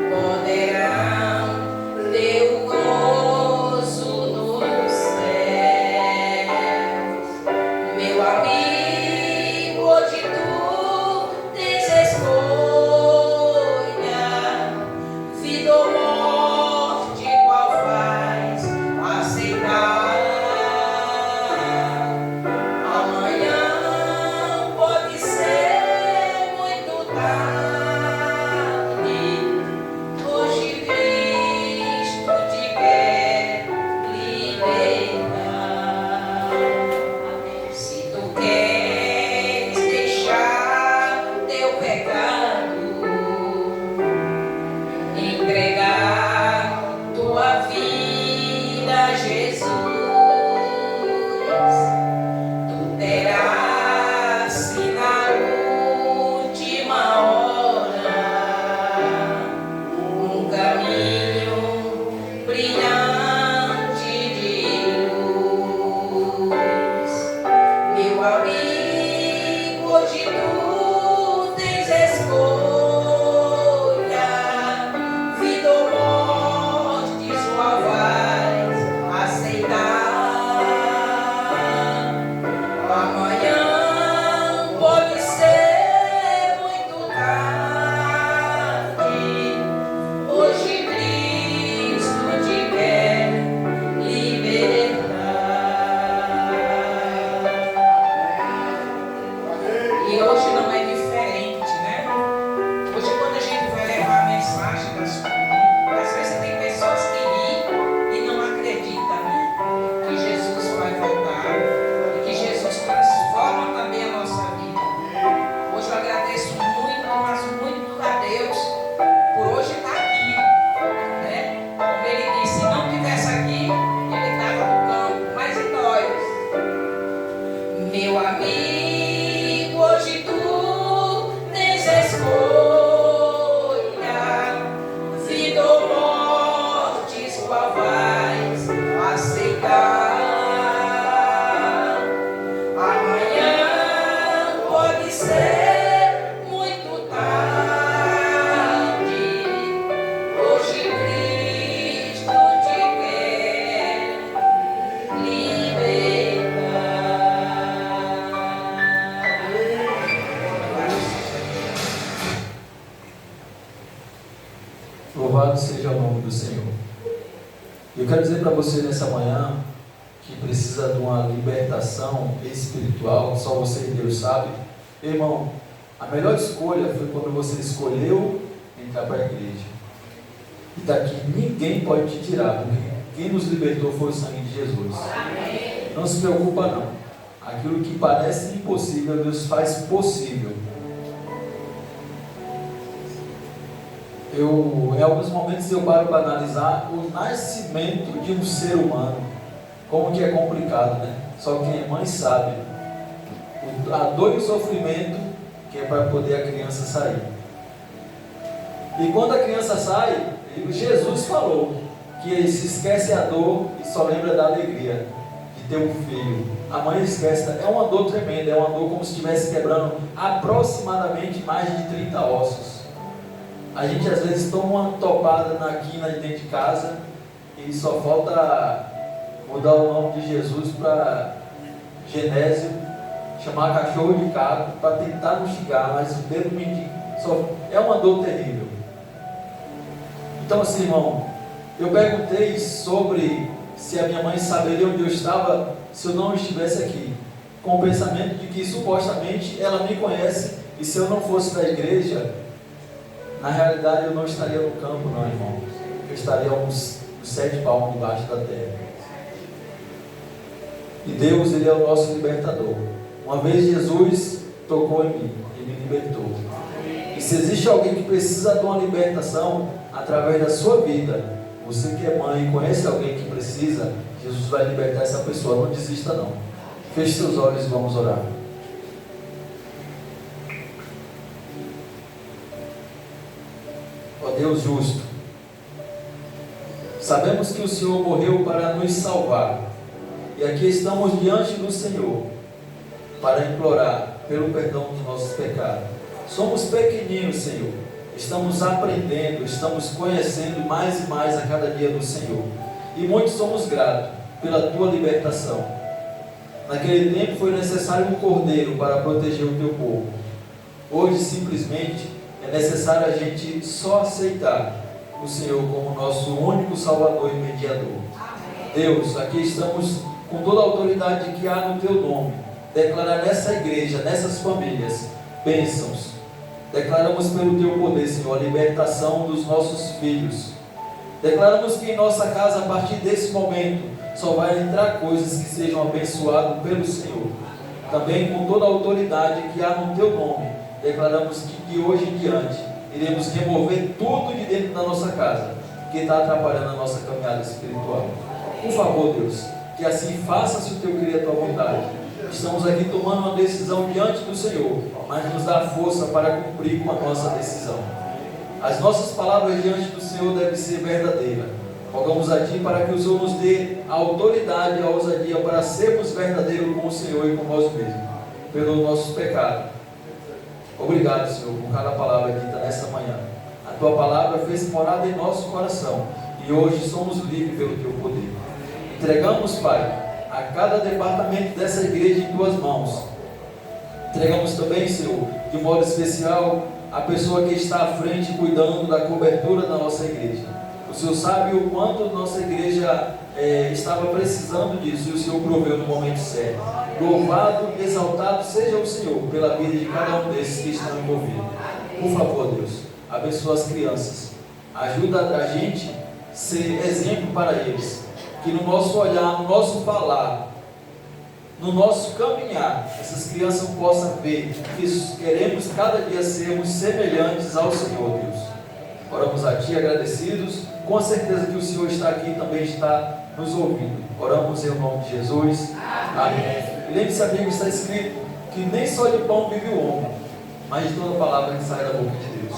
poderão ter o gozo nos céus. Meu amigo, de tu tens escolha, vida ou morte, qual vais aceitar? Amanhã pode ser muito tarde, hoje Cristo te quer libertar. Se tu queres deixar teu pecado, entregar tua vida a Jesus, tu terás que na última hora um caminho brilhante de luz. Meu amigo, de tu tens escolha, vida ou mortes, qual vais aceitar? Amanhã pode ser muito tarde, hoje Cristo te quer libertar. E hoje não é diferente, né? Hoje, quando a gente vai levar a mensagem das comunhões, às vezes tem pessoas que riem e não acreditam, né? Que Jesus vai voltar e que Jesus transforma também a nossa vida. Hoje eu agradeço muito, mas muito a Deus por hoje estar aqui, né? Como ele disse, se não estivesse aqui, ele estava no campo, mas e nós? Meu amigo, hoje tu tens escolha, vida ou mortes, qual vais aceitar? Amanhã pode ser muito tarde, hoje Cristo te quer libertar. Louvado seja o nome do Senhor. Eu quero dizer para você nessa manhã que precisa de uma libertação espiritual, só você e Deus sabe. Irmão, a melhor escolha foi quando você escolheu entrar para a igreja. E daqui ninguém pode te tirar, porque quem nos libertou foi o sangue de Jesus. Amém. Não se preocupa não. Aquilo que parece impossível, Deus faz possível. Em alguns momentos eu paro para analisar o nascimento de um ser humano, como que é complicado, né? Só quem é mãe sabe a dor e o sofrimento que é para poder a criança sair. E quando a criança sai, Jesus falou que ele se esquece a dor e só lembra da alegria de ter um filho. A mãe esquece, é uma dor tremenda, é uma dor como se estivesse quebrando aproximadamente mais de 30 ossos. A gente às vezes toma uma topada na quina de dentro de casa e só falta mudar o nome de Jesus para Genésio, chamar cachorro de gato para tentar não xingar, mas o dedo mindinho é uma dor terrível. Então assim, irmão, eu perguntei sobre se a minha mãe saberia onde eu estava se eu não estivesse aqui, com o pensamento de que supostamente ela me conhece, e se eu não fosse da igreja, na realidade eu não estaria no campo não, irmão. Eu estaria uns 7 palmos debaixo da terra. E Deus, Ele é o nosso libertador. Uma vez Jesus tocou em mim e me libertou. E se existe alguém que precisa de uma libertação através da sua vida, você que é mãe e conhece alguém que precisa, Jesus vai libertar essa pessoa. Não desista não. Feche seus olhos e vamos orar. Ó Deus justo, sabemos que o Senhor morreu para nos salvar, e aqui estamos diante do Senhor para implorar pelo perdão dos nossos pecados. Somos pequeninos, Senhor, estamos aprendendo, estamos conhecendo mais e mais a cada dia do Senhor, e muito somos gratos pela Tua libertação. Naquele tempo foi necessário um cordeiro para proteger o Teu povo. Hoje simplesmente é necessário a gente só aceitar o Senhor como nosso único Salvador e mediador. Deus, aqui estamos com toda a autoridade que há no Teu nome, declarar nessa igreja, nessas famílias, bênçãos. Declaramos pelo Teu poder, Senhor, a libertação dos nossos filhos. Declaramos que em nossa casa, a partir desse momento, só vai entrar coisas que sejam abençoadas pelo Senhor. Também com toda a autoridade que há no Teu nome, declaramos que de hoje em diante iremos remover tudo de dentro da nossa casa que está atrapalhando a nossa caminhada espiritual. Por favor, Deus, que assim faça-se o Teu querer e a Tua vontade. Estamos aqui tomando uma decisão diante do Senhor, mas nos dá força para cumprir com a nossa decisão. As nossas palavras diante do Senhor devem ser verdadeiras. Rogamos a Ti para que o Senhor nos dê a autoridade e a ousadia para sermos verdadeiros com o Senhor e com nós mesmos, pelos nossos pecados. Obrigado, Senhor, por cada palavra dita nesta manhã. A Tua palavra fez morada em nosso coração e hoje somos livres pelo Teu poder. Entregamos, Pai, a cada departamento dessa igreja em Tuas mãos. Entregamos também, Senhor, de modo especial, a pessoa que está à frente cuidando da cobertura da nossa igreja. O Senhor sabe o quanto nossa igreja estava precisando disso e o Senhor proveu no momento certo. Louvado, exaltado seja o Senhor pela vida de cada um desses que estão envolvidos. Por favor, Deus, abençoa as crianças. Ajuda a gente a ser exemplo para eles. Que no nosso olhar, no nosso falar, no nosso caminhar, essas crianças possam ver que queremos cada dia sermos semelhantes ao Senhor, Deus. Oramos a Ti agradecidos, com a certeza que o Senhor está aqui e também está nos ouvindo. Oramos em nome de Jesus. Amém. E lembre-se, amigo, está escrito que nem só de pão vive o homem, mas de toda palavra que sai da boca de Deus.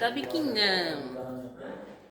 Sabe que não.